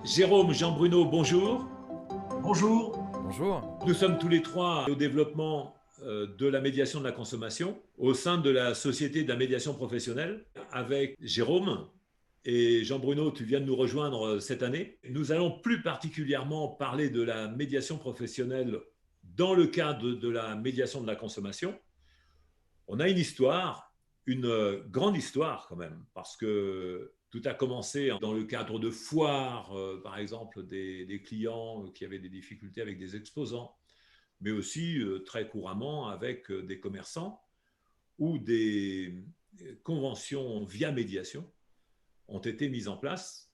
Jérôme, Jean-Bruno, bonjour. Bonjour. Bonjour. Nous sommes tous les trois au développement de la médiation de la consommation au sein de la Société de la médiation professionnelle avec Jérôme et Jean-Bruno, tu viens de nous rejoindre cette année. Nous allons plus particulièrement parler de la médiation professionnelle dans le cadre de la médiation de la consommation. On a une histoire, une grande histoire quand même, parce que tout a commencé dans le cadre de foires, par exemple, des clients qui avaient des difficultés avec des exposants, mais aussi très couramment avec des commerçants où des conventions via médiation ont été mises en place.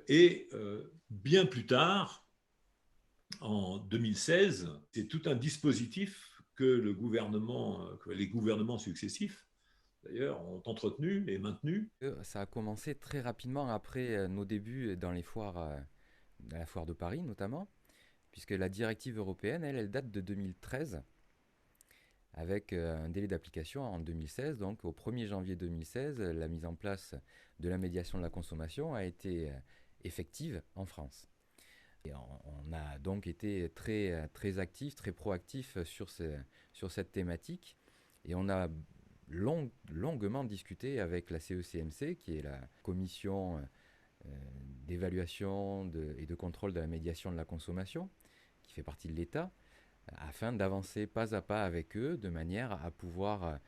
Et bien plus tard, en 2016, c'est tout un dispositif que les gouvernements successifs d'ailleurs, ont entretenu et maintenu. Ça a commencé très rapidement après nos débuts dans les foires, à la foire de Paris notamment, puisque la directive européenne, elle date de 2013, avec un délai d'application en 2016. Donc au 1er janvier 2016, la mise en place de la médiation de la consommation a été effective en France. Et on a donc été très actifs, très proactifs sur cette thématique. Et on a longuement discuté avec la CECMC, qui est la commission d'évaluation et de contrôle de la médiation de la consommation, qui fait partie de l'État, afin d'avancer pas à pas avec eux, de manière à pouvoir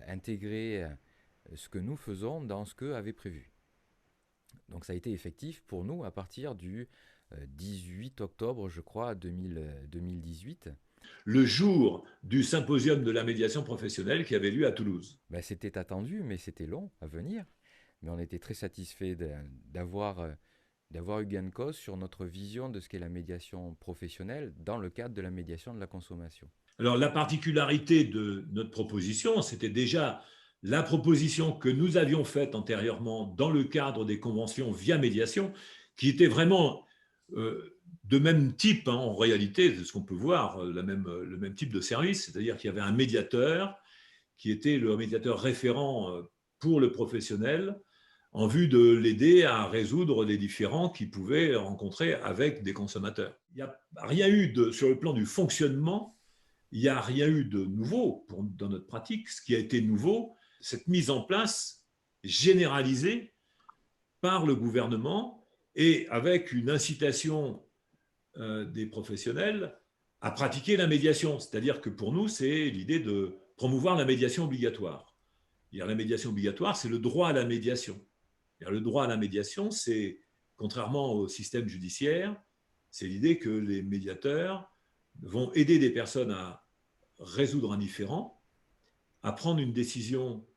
intégrer ce que nous faisons dans ce qu'eux avaient prévu. Donc ça a été effectif pour nous à partir du 18 octobre, je crois, 2018. Le jour du symposium de la médiation professionnelle qui avait lieu à Toulouse. Ben, c'était attendu, mais c'était long à venir. Mais on était très satisfaits d'avoir eu gain de cause sur notre vision de ce qu'est la médiation professionnelle dans le cadre de la médiation de la consommation. Alors la particularité de notre proposition, c'était déjà la proposition que nous avions faite antérieurement dans le cadre des conventions via médiation, qui était vraiment de même type, hein, en réalité, de ce qu'on peut voir, le même type de service, c'est-à-dire qu'il y avait un médiateur qui était le médiateur référent pour le professionnel en vue de l'aider à résoudre les différends qu'il pouvait rencontrer avec des consommateurs. Il n'y a rien eu sur le plan du fonctionnement, il n'y a rien eu de nouveau dans notre pratique. Ce qui a été nouveau, cette mise en place généralisée par le gouvernement et avec une incitation des professionnels à pratiquer la médiation. C'est-à-dire que pour nous, c'est l'idée de promouvoir la médiation obligatoire. La médiation obligatoire, c'est le droit à la médiation. Le droit à la médiation, c'est, contrairement au système judiciaire, c'est l'idée que les médiateurs vont aider des personnes à résoudre un différend, à prendre une décision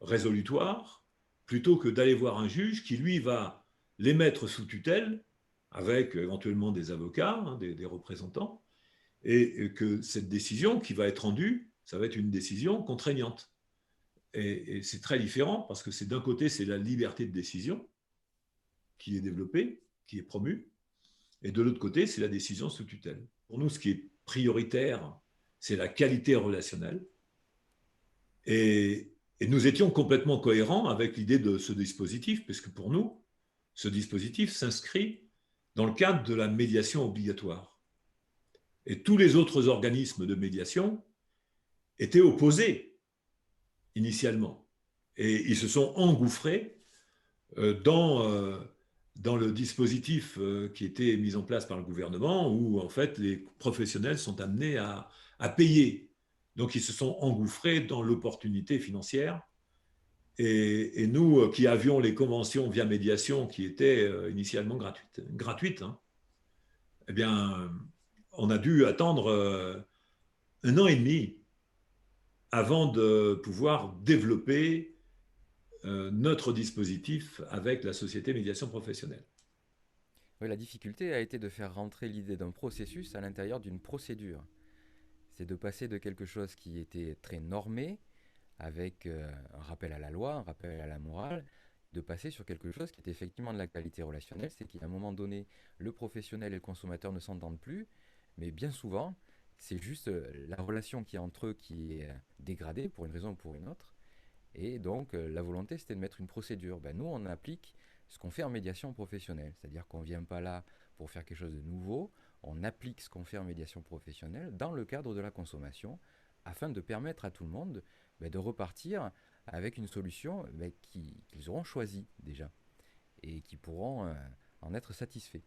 résolutoire, plutôt que d'aller voir un juge qui, lui, va les mettre sous tutelle, avec éventuellement des avocats, hein, des représentants, et que cette décision qui va être rendue, ça va être une décision contraignante. Et c'est très différent parce que c'est d'un côté, c'est la liberté de décision qui est développée, qui est promue, et de l'autre côté, c'est la décision sous tutelle. Pour nous, ce qui est prioritaire, c'est la qualité relationnelle. Et nous étions complètement cohérents avec l'idée de ce dispositif, puisque pour nous, ce dispositif s'inscrit dans le cadre de la médiation obligatoire. Et tous les autres organismes de médiation étaient opposés initialement. Et ils se sont engouffrés dans le dispositif qui était mis en place par le gouvernement, où en fait les professionnels sont amenés à payer. Donc ils se sont engouffrés dans l'opportunité financière. Et nous qui avions les conventions via médiation qui étaient initialement gratuites, hein, eh bien, on a dû attendre un an et demi avant de pouvoir développer notre dispositif avec la société médiation professionnelle. Oui, la difficulté a été de faire rentrer l'idée d'un processus à l'intérieur d'une procédure. C'est de passer de quelque chose qui était très normé, avec un rappel à la loi, un rappel à la morale, de passer sur quelque chose qui est effectivement de la qualité relationnelle, c'est qu'à un moment donné, le professionnel et le consommateur ne s'entendent plus, mais bien souvent, c'est juste la relation qui est entre eux qui est dégradée pour une raison ou pour une autre. Et donc, la volonté, c'était de mettre une procédure. Ben, nous, on applique ce qu'on fait en médiation professionnelle. C'est-à-dire qu'on ne vient pas là pour faire quelque chose de nouveau, on applique ce qu'on fait en médiation professionnelle dans le cadre de la consommation afin de permettre à tout le monde de repartir avec une solution qu'ils auront choisie déjà et qui pourront en être satisfaits.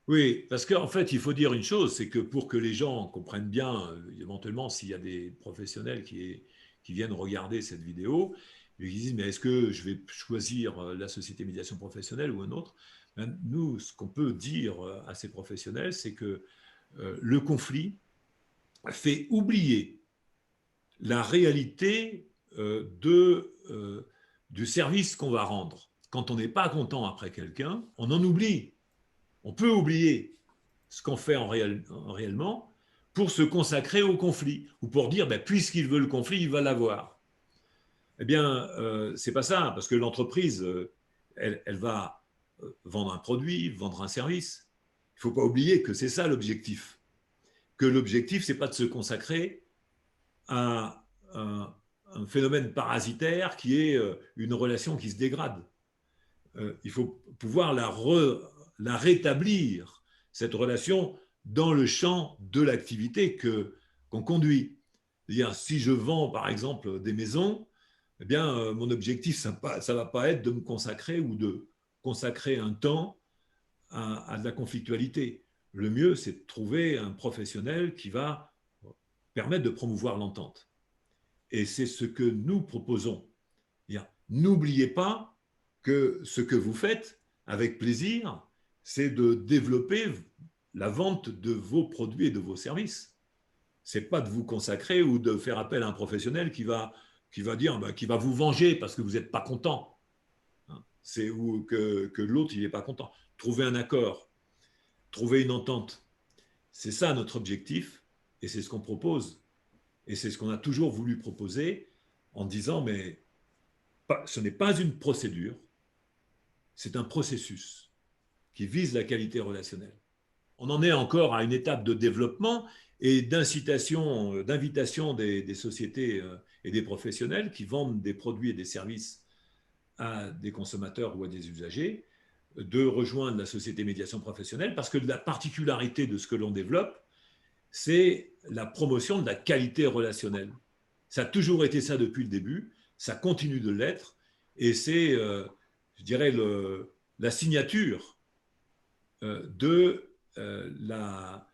Oui, parce qu'en fait, il faut dire une chose, c'est que pour que les gens comprennent bien, éventuellement, s'il y a des professionnels qui viennent regarder cette vidéo, et qui disent, mais est-ce que je vais choisir la société médiation professionnelle ou un autre? Ben, nous, ce qu'on peut dire à ces professionnels, c'est que le conflit fait oublier la réalité du service qu'on va rendre. Quand on n'est pas content après quelqu'un, on en oublie. On peut oublier ce qu'on fait réellement pour se consacrer au conflit ou pour dire ben, puisqu'il veut le conflit, il va l'avoir. Eh bien, c'est pas ça, parce que l'entreprise, elle va vendre un produit, vendre un service. Il ne faut pas oublier que c'est ça l'objectif. Que l'objectif, c'est pas de se consacrer à un phénomène parasitaire qui est une relation qui se dégrade. Il faut pouvoir la rétablir, cette relation, dans le champ de l'activité qu'on conduit. C'est-à-dire, si je vends, par exemple, des maisons, eh bien, mon objectif, ça ne va pas être de me consacrer ou de consacrer un temps à de la conflictualité. Le mieux, c'est de trouver un professionnel qui va permettre de promouvoir l'entente. Et c'est ce que nous proposons. N'oubliez pas que ce que vous faites avec plaisir, c'est de développer la vente de vos produits et de vos services. Ce n'est pas de vous consacrer ou de faire appel à un professionnel qui va dire, qui va vous venger parce que vous n'êtes pas content. C'est que l'autre n'est pas content. Trouver un accord, trouver une entente. C'est ça notre objectif et c'est ce qu'on propose. Et c'est ce qu'on a toujours voulu proposer en disant, mais ce n'est pas une procédure, c'est un processus qui vise la qualité relationnelle. On en est encore à une étape de développement et d'invitation des sociétés et des professionnels qui vendent des produits et des services à des consommateurs ou à des usagers de rejoindre la société médiation professionnelle parce que la particularité de ce que l'on développe, c'est la promotion de la qualité relationnelle. Ça a toujours été ça depuis le début, ça continue de l'être, et c'est, je dirais, la signature de la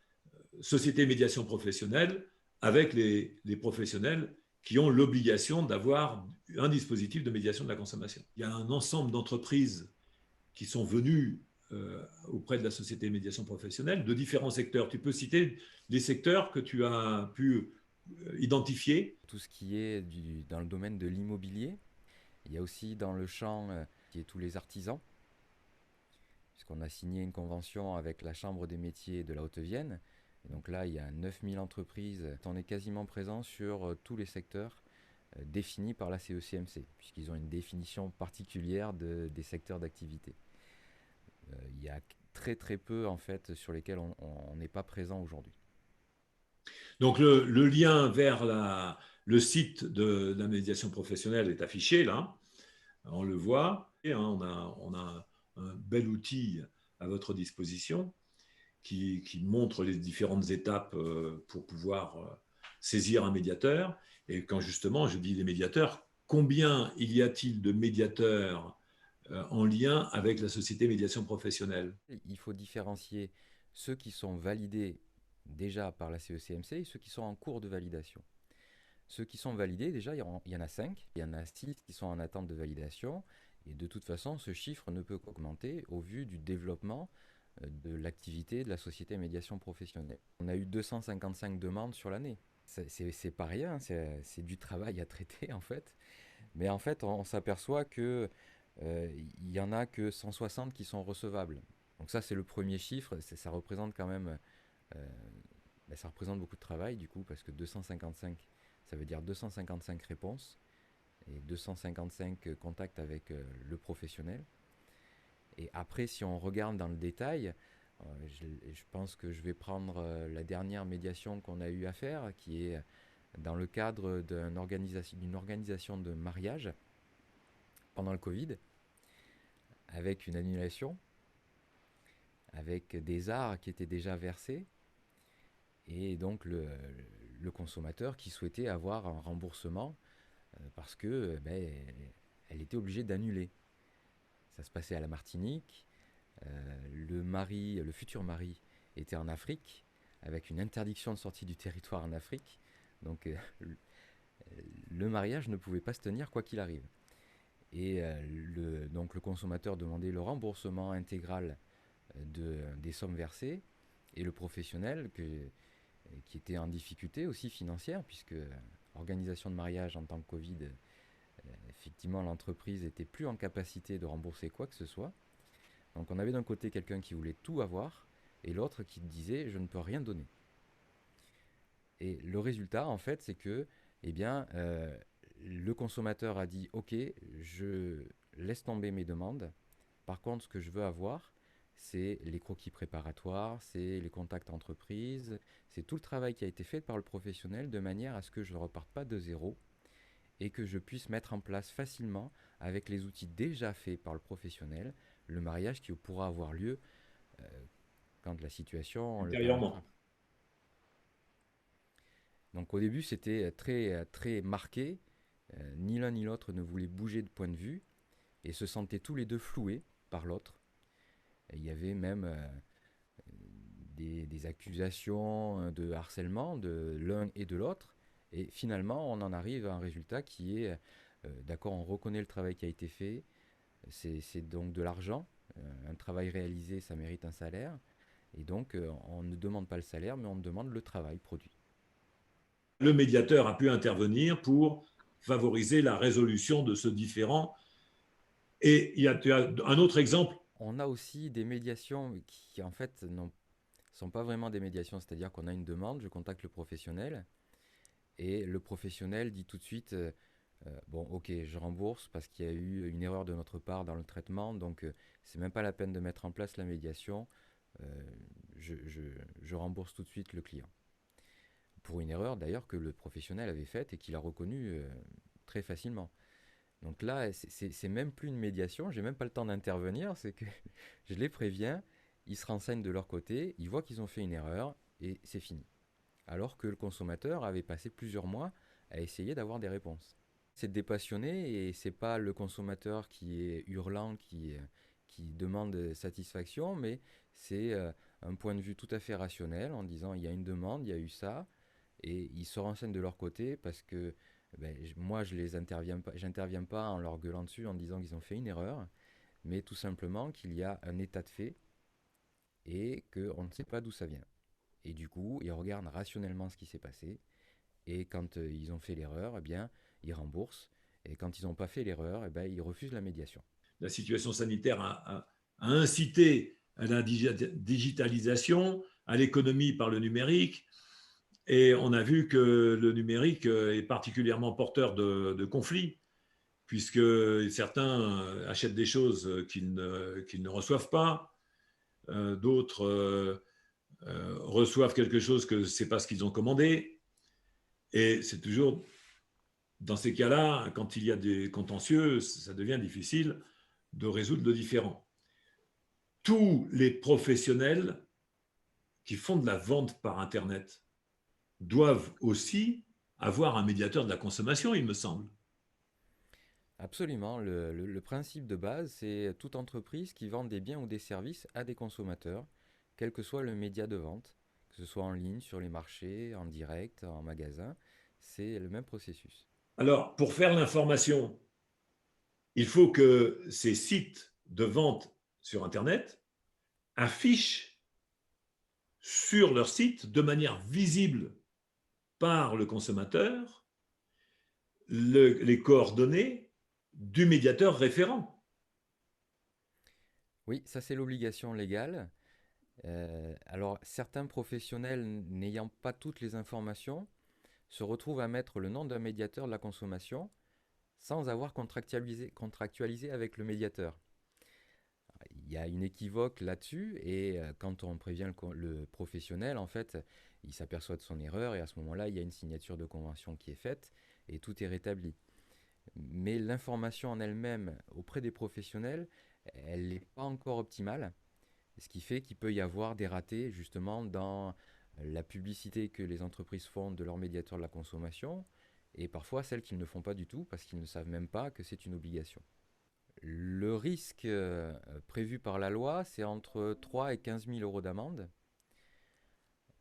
société médiation professionnelle avec les professionnels qui ont l'obligation d'avoir un dispositif de médiation de la consommation. Il y a un ensemble d'entreprises qui sont venues auprès de la société de médiation professionnelle de différents secteurs. Tu peux citer les secteurs que tu as pu identifier? Tout ce qui est dans le domaine de l'immobilier, il y a aussi dans le champ qui est tous les artisans, puisqu'on a signé une convention avec la Chambre des métiers de la Haute-Vienne. Et donc là, il y a 9000 entreprises. On est quasiment présent sur tous les secteurs définis par la CECMC, puisqu'ils ont une définition particulière des secteurs d'activité. Il y a très très peu en fait sur lesquels on n'est pas présent aujourd'hui. Donc le lien vers le site de la médiation professionnelle est affiché là, on le voit, et, on a un bel outil à votre disposition qui montre les différentes étapes pour pouvoir saisir un médiateur. Et quand justement je dis des médiateurs, combien y a-t-il de médiateurs en lien avec la société médiation professionnelle? Il faut différencier ceux qui sont validés déjà par la CECMC et ceux qui sont en cours de validation. Ceux qui sont validés, déjà, il y en a 5. Il y en a 6 qui sont en attente de validation. Et de toute façon, ce chiffre ne peut qu'augmenter au vu du développement de l'activité de la société médiation professionnelle. On a eu 255 demandes sur l'année. C'est pas rien, c'est du travail à traiter en fait. Mais en fait, on s'aperçoit que il y en a que 160 qui sont recevables. Donc ça, c'est le premier chiffre. Ça représente quand même, euh, ça représente beaucoup de travail du coup, parce que 255, ça veut dire 255 réponses et 255 contacts avec le professionnel. Et après, si on regarde dans le détail, je pense que je vais prendre la dernière médiation qu'on a eu à faire, qui est dans le cadre d'une organisation de mariage pendant le Covid, avec une annulation, avec des arts qui étaient déjà versés, et donc le consommateur qui souhaitait avoir un remboursement parce que elle était obligée d'annuler. Ça se passait à la Martinique. Le futur mari était en Afrique, avec une interdiction de sortie du territoire en Afrique. Donc le mariage ne pouvait pas se tenir quoi qu'il arrive. Et donc le consommateur demandait le remboursement intégral des sommes versées, et le professionnel qui était en difficulté aussi financière, puisque organisation de mariage en temps de Covid, effectivement l'entreprise n'était plus en capacité de rembourser quoi que ce soit. Donc on avait d'un côté quelqu'un qui voulait tout avoir, et l'autre qui disait je ne peux rien donner. Et le résultat, en fait, c'est que le consommateur a dit ok, je laisse tomber mes demandes. Par contre, ce que je veux avoir, c'est les croquis préparatoires, c'est les contacts entreprises, c'est tout le travail qui a été fait par le professionnel de manière à ce que je ne reparte pas de zéro et que je puisse mettre en place facilement, avec les outils déjà faits par le professionnel, le mariage qui pourra avoir lieu euh, quand la situation le permettra. Ultérieurement. Donc au début, c'était très marqué. Ni l'un ni l'autre ne voulait bouger de point de vue et se sentaient tous les deux floués par l'autre. Et il y avait même des accusations de harcèlement de l'un et de l'autre. Et finalement, on en arrive à un résultat qui est, d'accord, on reconnaît le travail qui a été fait, c'est donc de l'argent. Un travail réalisé, ça mérite un salaire. Et donc, on ne demande pas le salaire, mais on demande le travail produit. Le médiateur a pu intervenir pour favoriser la résolution de ce différend. Et tu as un autre exemple. On a aussi des médiations qui, en fait, ne sont pas vraiment des médiations, c'est-à-dire qu'on a une demande, je contacte le professionnel, et le professionnel dit tout de suite bon, ok, je rembourse parce qu'il y a eu une erreur de notre part dans le traitement, donc c'est même pas la peine de mettre en place la médiation, euh, je rembourse tout de suite le client. Pour une erreur d'ailleurs que le professionnel avait faite et qu'il a reconnue très facilement. Donc là, c'est même plus une médiation, j'ai même pas le temps d'intervenir, c'est que je les préviens, ils se renseignent de leur côté, ils voient qu'ils ont fait une erreur et c'est fini. Alors que le consommateur avait passé plusieurs mois à essayer d'avoir des réponses. C'est dépassionné et c'est pas le consommateur qui est hurlant, qui demande satisfaction, mais c'est un point de vue tout à fait rationnel en disant il y a une demande, il y a eu ça, et ils se renseignent de leur côté parce que moi j'interviens pas en leur gueulant dessus en disant qu'ils ont fait une erreur, mais tout simplement qu'il y a un état de fait et qu'on ne sait pas d'où ça vient. Et du coup, ils regardent rationnellement ce qui s'est passé. Et quand ils ont fait l'erreur, eh bien, ils remboursent. Et quand ils n'ont pas fait l'erreur, eh bien, ils refusent la médiation. La situation sanitaire a incité à la digitalisation, à l'économie par le numérique. Et on a vu que le numérique est particulièrement porteur de conflits, puisque certains achètent des choses qu'ils ne reçoivent pas, d'autres reçoivent quelque chose que ce n'est pas ce qu'ils ont commandé. Et c'est toujours dans ces cas-là, quand il y a des contentieux, ça devient difficile de résoudre le différend. Tous les professionnels qui font de la vente par Internet doivent aussi avoir un médiateur de la consommation, il me semble. Absolument. Le principe de base, c'est toute entreprise qui vend des biens ou des services à des consommateurs, quel que soit le média de vente, que ce soit en ligne, sur les marchés, en direct, en magasin, c'est le même processus. Alors, pour faire l'information, il faut que ces sites de vente sur Internet affichent sur leur site de manière visible par le consommateur les coordonnées du médiateur référent. Oui, ça c'est l'obligation légale. Alors certains professionnels n'ayant pas toutes les informations se retrouvent à mettre le nom d'un médiateur de la consommation sans avoir contractualisé avec le médiateur. Il y a une équivoque là-dessus et quand on prévient le professionnel, en fait, il s'aperçoit de son erreur et à ce moment-là, il y a une signature de convention qui est faite et tout est rétabli. mais l'information en elle-même auprès des professionnels, elle n'est pas encore optimale, ce qui fait qu'il peut y avoir des ratés justement dans la publicité que les entreprises font de leur médiateur de la consommation et parfois celles qu'ils ne font pas du tout parce qu'ils ne savent même pas que c'est une obligation. Le risque prévu par la loi, c'est entre 3 et 15 000 euros d'amende.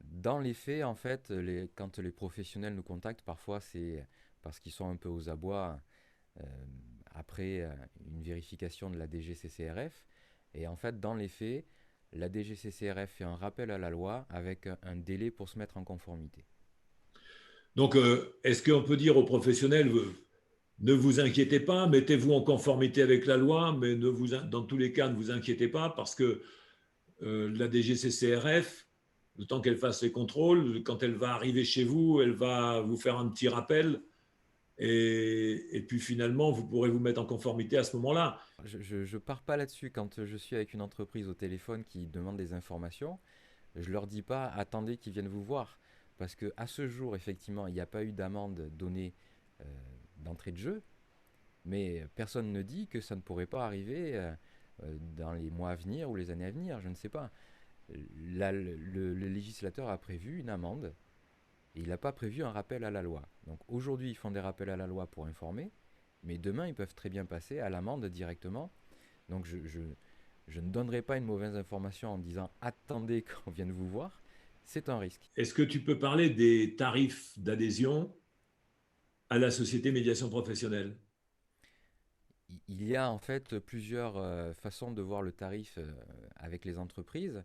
Dans les faits, en fait, quand les professionnels nous contactent, parfois c'est parce qu'ils sont un peu aux abois euh, après une vérification de la DGCCRF. Et en fait, dans les faits, la DGCCRF fait un rappel à la loi avec un délai pour se mettre en conformité. Donc, est-ce qu'on peut dire aux professionnels, ne vous inquiétez pas, mettez-vous en conformité avec la loi, mais dans tous les cas, ne vous inquiétez pas parce que la DGCCRF, le temps qu'elle fasse les contrôles, quand elle va arriver chez vous, elle va vous faire un petit rappel et puis finalement, vous pourrez vous mettre en conformité à ce moment-là. Je pars pas là-dessus quand je suis avec une entreprise au téléphone qui demande des informations. Je leur dis pas attendez qu'ils viennent vous voir. Parce qu'à ce jour, effectivement, il n'y a pas eu d'amende donnée euh, d'entrée de jeu, mais personne ne dit que ça ne pourrait pas arriver dans les mois à venir ou les années à venir, je ne sais pas. Là, le législateur a prévu une amende et il n'a pas prévu un rappel à la loi. Donc aujourd'hui, ils font des rappels à la loi pour informer, mais demain, ils peuvent très bien passer à l'amende directement. Donc je ne donnerai pas une mauvaise information en disant attendez qu'on vienne vous voir. C'est un risque. Est-ce que tu peux parler des tarifs d'adhésion à la société médiation professionnelle? Il y a en fait plusieurs façons de voir le tarif avec les entreprises.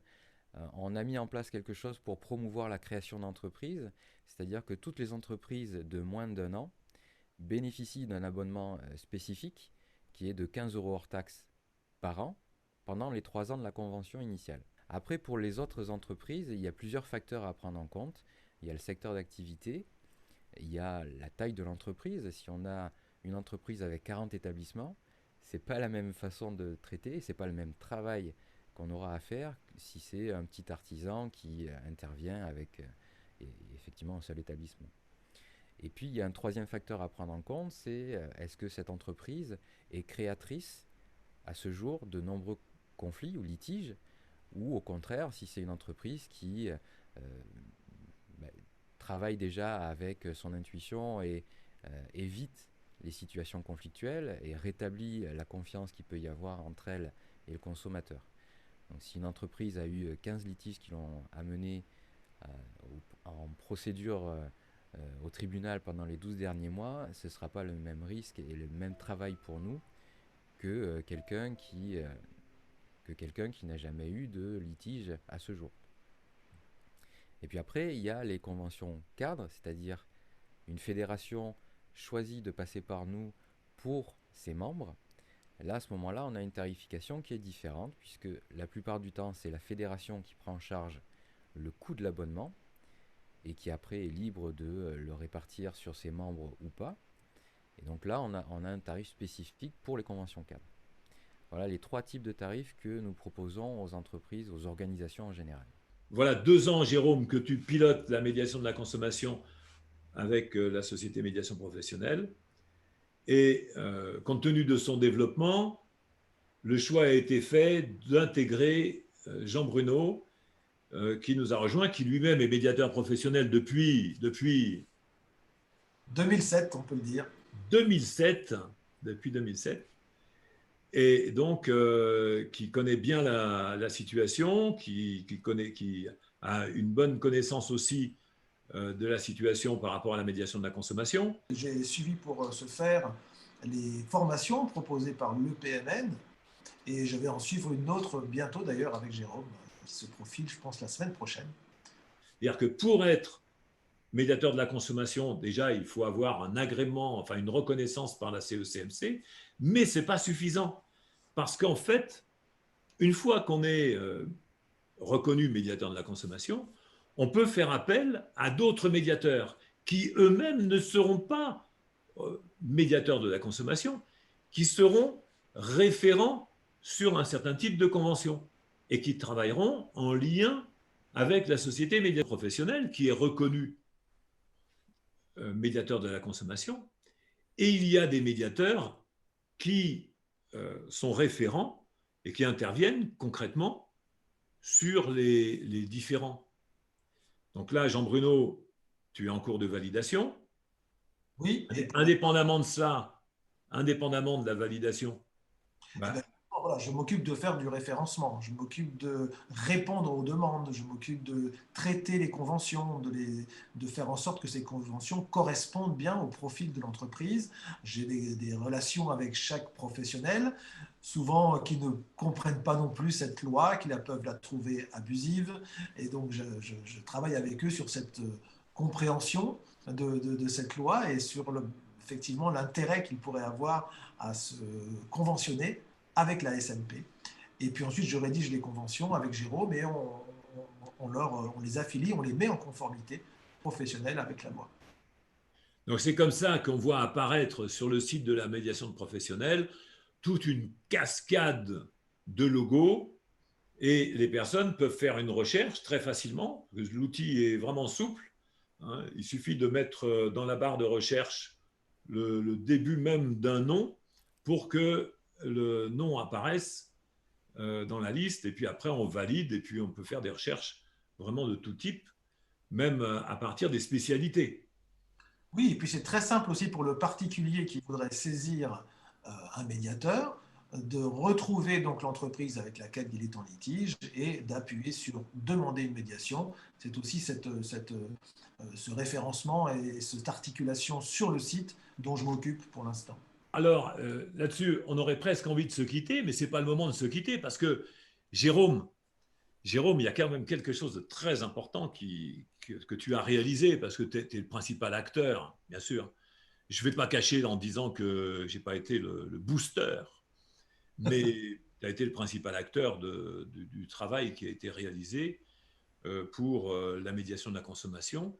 On a mis en place quelque chose pour promouvoir la création d'entreprises, c'est-à-dire que toutes les entreprises de moins d'un an bénéficient d'un abonnement spécifique qui est de 15 euros hors taxe par an pendant les 3 ans de la convention initiale. Après, pour les autres entreprises, il y a plusieurs facteurs à prendre en compte. Il y a le secteur d'activité, il y a la taille de l'entreprise. Si on a une entreprise avec 40 établissements, c'est pas la même façon de traiter, c'est pas le même travail qu'on aura à faire si c'est un petit artisan qui intervient avec effectivement un seul établissement. Et puis il y a un troisième facteur à prendre en compte, c'est est-ce que cette entreprise est créatrice à ce jour de nombreux conflits ou litiges, ou au contraire si c'est une entreprise qui bah, travaille déjà avec son intuition et évite les situations conflictuelles et rétablit la confiance qu'il peut y avoir entre elle et le consommateur. Donc si une entreprise a eu 15 litiges qui l'ont amené euh, en procédure au tribunal pendant les 12 derniers mois, ce ne sera pas le même risque et le même travail pour nous que quelqu'un qui n'a jamais eu de litige à ce jour. Et puis après, il y a les conventions cadres, c'est-à-dire une fédération choisit de passer par nous pour ses membres. Là, à ce moment-là, on a une tarification qui est différente, puisque la plupart du temps, c'est la fédération qui prend en charge le coût de l'abonnement et qui après est libre de le répartir sur ses membres ou pas. Et donc là, on a un tarif spécifique pour les conventions cadres. Voilà les 3 types de tarifs que nous proposons aux entreprises, aux organisations en général. Voilà 2 ans, Jérôme, que tu pilotes la médiation de la consommation avec la société médiation professionnelle. Et compte tenu de son développement, le choix a été fait d'intégrer Jean Bruno, qui nous a rejoint, qui lui-même est médiateur professionnel depuis 2007, on peut le dire. 2007, depuis 2007, et donc qui connaît bien la situation, qui a une bonne connaissance aussi de la situation par rapport à la médiation de la consommation. J'ai suivi pour ce faire les formations proposées par l'EPMN et je vais en suivre une autre bientôt d'ailleurs avec Jérôme qui se profile, je pense, la semaine prochaine. C'est-à-dire que pour être médiateur de la consommation, déjà, il faut avoir un agrément, enfin une reconnaissance par la CECMC, mais ce n'est pas suffisant. Parce qu'en fait, une fois qu'on est reconnu médiateur de la consommation, on peut faire appel à d'autres médiateurs qui eux-mêmes ne seront pas médiateurs de la consommation, qui seront référents sur un certain type de convention et qui travailleront en lien avec la société médiateur professionnelle qui est reconnue médiateur de la consommation Et il y a des médiateurs qui sont référents et qui interviennent concrètement sur les différents. Donc là, Jean-Bruno, tu es en cours de validation. Oui. Indépendamment de ça, indépendamment de la validation, Ben, voilà, je m'occupe de faire du référencement, je m'occupe de répondre aux demandes, je m'occupe de traiter les conventions, de faire en sorte que ces conventions correspondent bien au profil de l'entreprise. J'ai des relations avec chaque professionnel, souvent qui ne comprennent pas non plus cette loi, qui peuvent la trouver abusive. Et donc, je travaille avec eux sur cette compréhension de cette loi et sur effectivement l'intérêt qu'ils pourraient avoir à se conventionner avec la SNP. Et puis ensuite, je rédige les conventions avec Jérôme et on les affilie, on les met en conformité professionnelle avec la loi. Donc c'est comme ça qu'on voit apparaître sur le site de la médiation de professionnels toute une cascade de logos et les personnes peuvent faire une recherche très facilement. L'outil est vraiment souple. Hein. Il suffit de mettre dans la barre de recherche le début même d'un nom pour que le nom apparaisse dans la liste et puis après on valide et puis on peut faire des recherches vraiment de tout type, même à partir des spécialités. Oui, et puis c'est très simple aussi pour le particulier qui voudrait saisir un médiateur de retrouver donc l'entreprise avec laquelle il est en litige et d'appuyer sur demander une médiation. C'est aussi ce référencement et cette articulation sur le site dont je m'occupe pour l'instant. Alors là-dessus, on aurait presque envie de se quitter, mais ce n'est pas le moment de se quitter parce que Jérôme, il y a quand même quelque chose de très important que tu as réalisé parce que tu es le principal acteur, bien sûr. Je ne vais pas cacher en disant que je n'ai pas été le booster, mais tu as été le principal acteur du travail qui a été réalisé pour la médiation de la consommation,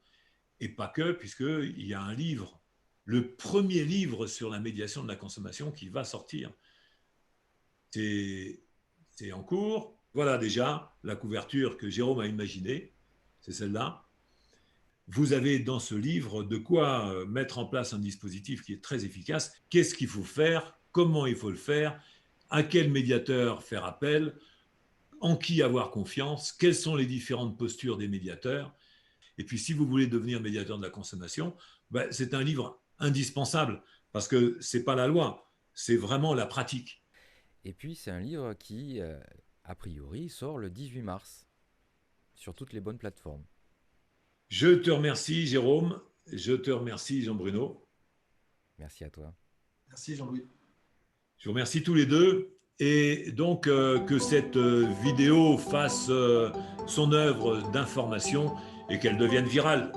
et pas que, puisqu'il y a un livre, le premier livre sur la médiation de la consommation qui va sortir. C'est en cours. Voilà déjà la couverture que Jérôme a imaginée, c'est celle-là. Vous avez dans ce livre de quoi mettre en place un dispositif qui est très efficace. Qu'est-ce qu'il faut faire? Comment il faut le faire? À quel médiateur faire appel? En qui avoir confiance? Quelles sont les différentes postures des médiateurs? Et puis, si vous voulez devenir médiateur de la consommation, ben, c'est un livre indispensable parce que ce n'est pas la loi, c'est vraiment la pratique. Et puis, c'est un livre qui, a priori, sort le 18 mars sur toutes les bonnes plateformes. Je te remercie, Jérôme. Je te remercie, Jean-Bruno. Merci à toi. Merci Jean-Louis. Je vous remercie tous les deux. Et donc, que cette vidéo fasse son œuvre d'information et qu'elle devienne virale.